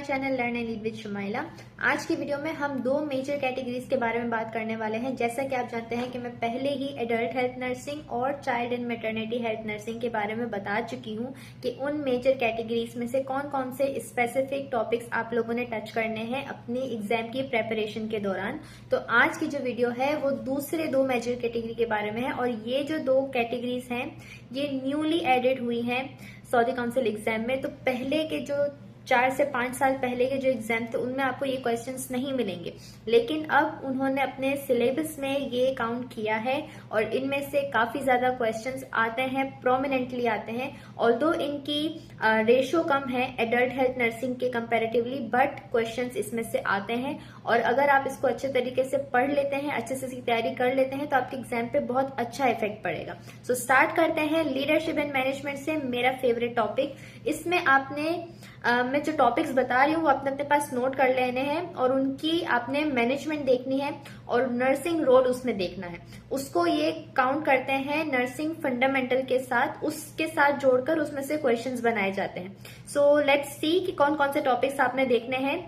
Channel learn and lead with Shumaila. आज की video में हम दो मेजर कैटेगरीज के बारे में बात करने वाले हैं। जैसा कि आप जानते हैं कि मैं पहले ही एडल्ट हेल्थ नर्सिंग और child and maternity health nursing के बारे में बता चुकी हूं कि उन मेजर कैटेगरीज में से कौन कौन से स्पेसिफिक टॉपिक्स आप लोगों ने टच करने हैं अपनी एग्जाम की प्रेपरेशन के दौरान। तो आज की जो वीडियो है वो दूसरे दो मेजर कैटेगरी के बारे में है और ये जो दो कैटेगरीज हैं ये न्यूली एडेड हुई हैं सऊदी काउंसिल एग्जाम में। तो पहले के जो 4 से 5 साल पहले के जो एग्जाम थे उनमें आपको ये क्वेश्चंस नहीं मिलेंगे, लेकिन अब उन्होंने अपने सिलेबस में ये काउंट किया है और इनमें से काफी ज्यादा क्वेश्चंस आते हैं, प्रोमिनेंटली आते हैं। ऑल्दो इनकी रेशो कम है एडल्ट हेल्थ नर्सिंग के कंपैरेटिवली, बट क्वेश्चंस इसमें से आते हैं और अगर आप इसको अच्छे तरीके से पढ़ लेते हैं, अच्छे से इसकी तैयारी कर लेते हैं तो आपके एग्जाम पे बहुत अच्छा इफेक्ट पड़ेगा। सो स्टार्ट करते हैं लीडरशिप एंड मैनेजमेंट से, मेरा फेवरेट टॉपिक। इसमें आपने मैं जो टॉपिक्स बता रही हूँ वो अपने पास नोट कर लेने हैं और उनकी आपने मैनेजमेंट देखनी है और नर्सिंग रोल उसमें देखना है। उसको ये काउंट करते हैं नर्सिंग फंडामेंटल के साथ, उसके साथ जोड़कर उसमें से क्वेश्चंस बनाए जाते हैं। सो लेट्स सी कि कौन कौन से टॉपिक्स आपने देखने हैं।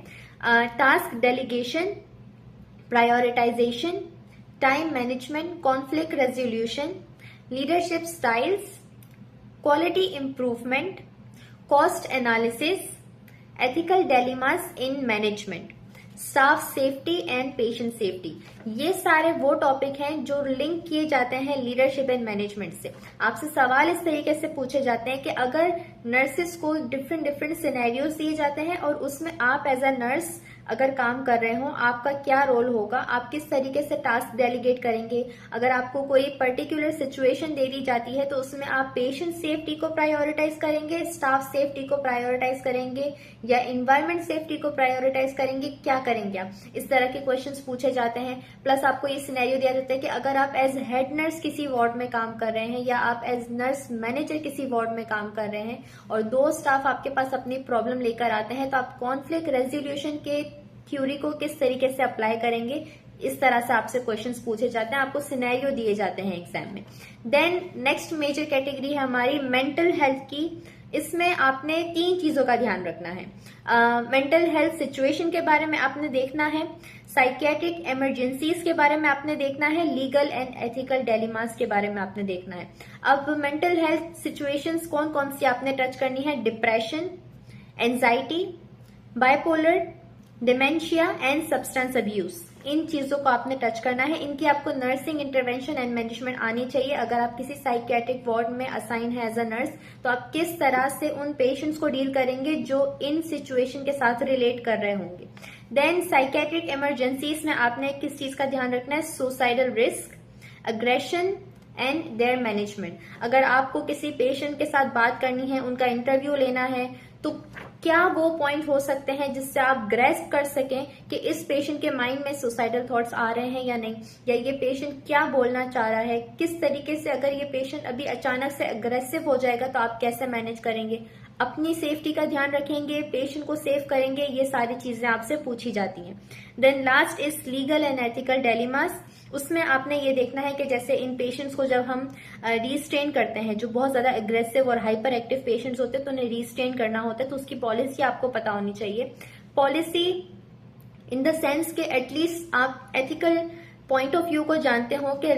Task delegation, prioritisation, time management, conflict resolution, leadership styles, quality improvement, cost analysis, ethical dilemmas in management, staff safety and patient safety. ये सारे वो टॉपिक हैं जो लिंक किए जाते हैं लीडरशिप एंड मैनेजमेंट से। आपसे सवाल इस तरीके से पूछे जाते हैं कि अगर नर्सिस को डिफरेंट सिनेरियोज दिए जाते हैं और उसमें आप एज अ नर्स अगर काम कर रहे हो आपका क्या रोल होगा, आप किस तरीके से टास्क डेलीगेट करेंगे। अगर आपको कोई पर्टिकुलर सिचुएशन दे दी जाती है तो उसमें आप पेशेंट सेफ्टी को प्रायोरिटाइज करेंगे, स्टाफ सेफ्टी को प्रायोरिटाइज करेंगे या इन्वायरमेंट सेफ्टी को प्रायोरिटाइज करेंगे, क्या करेंगे आप। इस तरह के क्वेश्चंस पूछे जाते हैं। प्लस आपको ये सिनेरियो दिया जाता है कि अगर आप एज हेड नर्स किसी वार्ड में काम कर रहे हैं या आप एज नर्स मैनेजर किसी वार्ड में काम कर रहे हैं और दो स्टाफ आपके पास अपनी प्रॉब्लम लेकर आते हैं तो आप कॉन्फ्लिक्ट रेजोल्यूशन के थ्योरी को किस तरीके से अप्लाई करेंगे। इस तरह से आपसे क्वेश्चंस पूछे जाते हैं, आपको सिनेरियो दिए जाते हैं एग्जाम में। देन नेक्स्ट मेजर कैटेगरी है हमारी मेंटल हेल्थ की। इसमें आपने 3 चीजों का ध्यान रखना है। मेंटल हेल्थ सिचुएशन के बारे में आपने देखना है, साइकियाट्रिक इमरजेंसीज के बारे में आपने देखना है, लीगल एंड एथिकल डिलेमास के बारे में आपने देखना है। अब मेंटल हेल्थ सिचुएशंस कौन कौन सी आपने टच करनी है। Depression, anxiety, bipolar, dementia and substance abuse, इन चीजों को आपने टच करना है। इनकी आपको नर्सिंग इंटरवेंशन एंड मैनेजमेंट आनी चाहिए। अगर आप किसी साइकियाट्रिक वार्ड में असाइन है एज अ नर्स तो आप किस तरह से उन पेशेंट्स को डील करेंगे जो इन सिचुएशन के साथ रिलेट कर रहे होंगे। देन साइकियाट्रिक इमरजेंसीज में आपने किस चीज का ध्यान रखना है। Suicidal risk, aggression and there management. अगर आपको किसी पेशेंट के साथ बात करनी है, उनका इंटरव्यू लेना है, तो क्या वो पॉइंट हो सकते हैं जिससे आप ग्रेस्प कर सकें कि इस पेशेंट के माइंड में सुसाइडल थॉट्स आ रहे हैं या नहीं, या ये पेशेंट क्या बोलना चाह रहा है, किस तरीके से अगर ये पेशेंट अभी अचानक से अग्रेसिव हो जाएगा तो आप कैसे मैनेज करेंगे, अपनी सेफ्टी का ध्यान रखेंगे, पेशेंट को सेव करेंगे। ये सारी चीजें आपसे पूछी जाती हैं। Then last is legal and ethical dilemmas. उसमें आपने ये देखना है कि जैसे इन पेशेंट्स को जब हम रिस्ट्रेन करते हैं, जो बहुत ज्यादा एग्रेसिव और हाइपर एक्टिव पेशेंट्स होते हैं तो उन्हें रिस्ट्रेन करना होता है, तो उसकी पॉलिसी आपको पता होनी चाहिए। पॉलिसी इन द सेंस के एटलीस्ट आप एथिकल पॉइंट ऑफ व्यू को जानते हो कि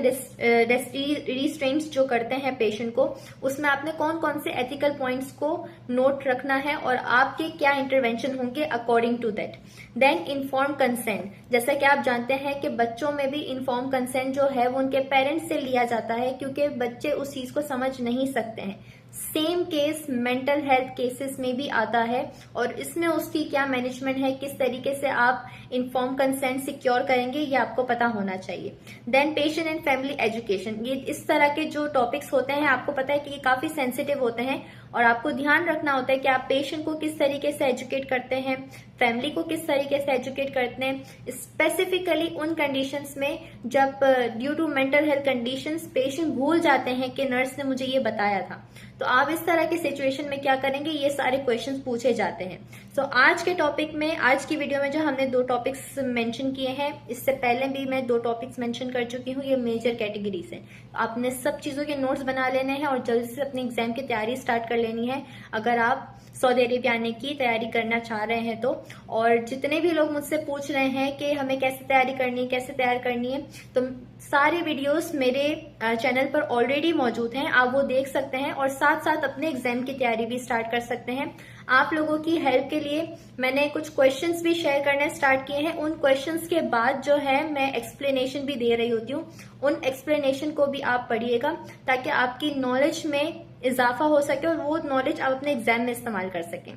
रिस्ट्रेंट्स जो करते हैं पेशेंट को, उसमें आपने कौन कौन से एथिकल पॉइंट्स को नोट रखना है और आपके क्या इंटरवेंशन होंगे according to that. Then inform consent, जैसा कि आप जानते हैं कि बच्चों में भी इन्फॉर्म कंसेंट जो है वो उनके पेरेंट्स से लिया जाता है क्योंकि बच्चे उस चीज को समझ नहीं सकते हैं। Same case mental health cases में भी आता है और इसमें उसकी क्या मैनेजमेंट है, किस तरीके से आप इन्फॉर्म कंसेंट सिक्योर करेंगे, ये आपको पता होना चाहिए। Then patient and family education, ये इस तरह के जो टॉपिक्स होते हैं आपको पता है कि ये काफी सेंसिटिव होते हैं और आपको ध्यान रखना होता है कि आप पेशेंट को किस तरीके से एजुकेट करते हैं, फैमिली को किस तरीके से एजुकेट करते हैं, स्पेसिफिकली उन कंडीशंस में जब due to mental health conditions patient भूल जाते हैं कि नर्स ने मुझे ये बताया था। तो आप इस तरह की सिचुएशन में क्या करेंगे, ये सारे क्वेश्चंस पूछे जाते हैं। सो आज के टॉपिक में, आज की वीडियो में जो हमने 2 टॉपिक्स मेंशन किए हैं, इससे पहले भी मैं 2 टॉपिक्स मेंशन कर चुकी हूँ, ये मेजर कैटेगरीज हैं। आपने सब चीज़ों के नोट्स बना लेने हैं और जल्दी से अपनी एग्जाम की तैयारी स्टार्ट कर लेनी है अगर आप सऊदी अरेबिया आने की तैयारी करना चाह रहे हैं तो। और जितने भी लोग मुझसे पूछ रहे हैं कि हमें कैसे तैयारी करनी है, कैसे तैयार करनी है, तो सारे वीडियोस मेरे चैनल पर ऑलरेडी मौजूद हैं, आप वो देख सकते हैं और साथ साथ अपने एग्जाम की तैयारी भी स्टार्ट कर सकते हैं। आप लोगों की हेल्प के लिए मैंने कुछ क्वेश्चंस भी शेयर करने स्टार्ट किए हैं। उन क्वेश्चंस के बाद जो है मैं एक्सप्लेनेशन भी दे रही होती हूँ, उन एक्सप्लेनेशन को भी आप पढ़िएगा ताकि आपकी नॉलेज में इजाफा हो सके और वो नॉलेज आप अपने एग्जाम में इस्तेमाल कर सकें।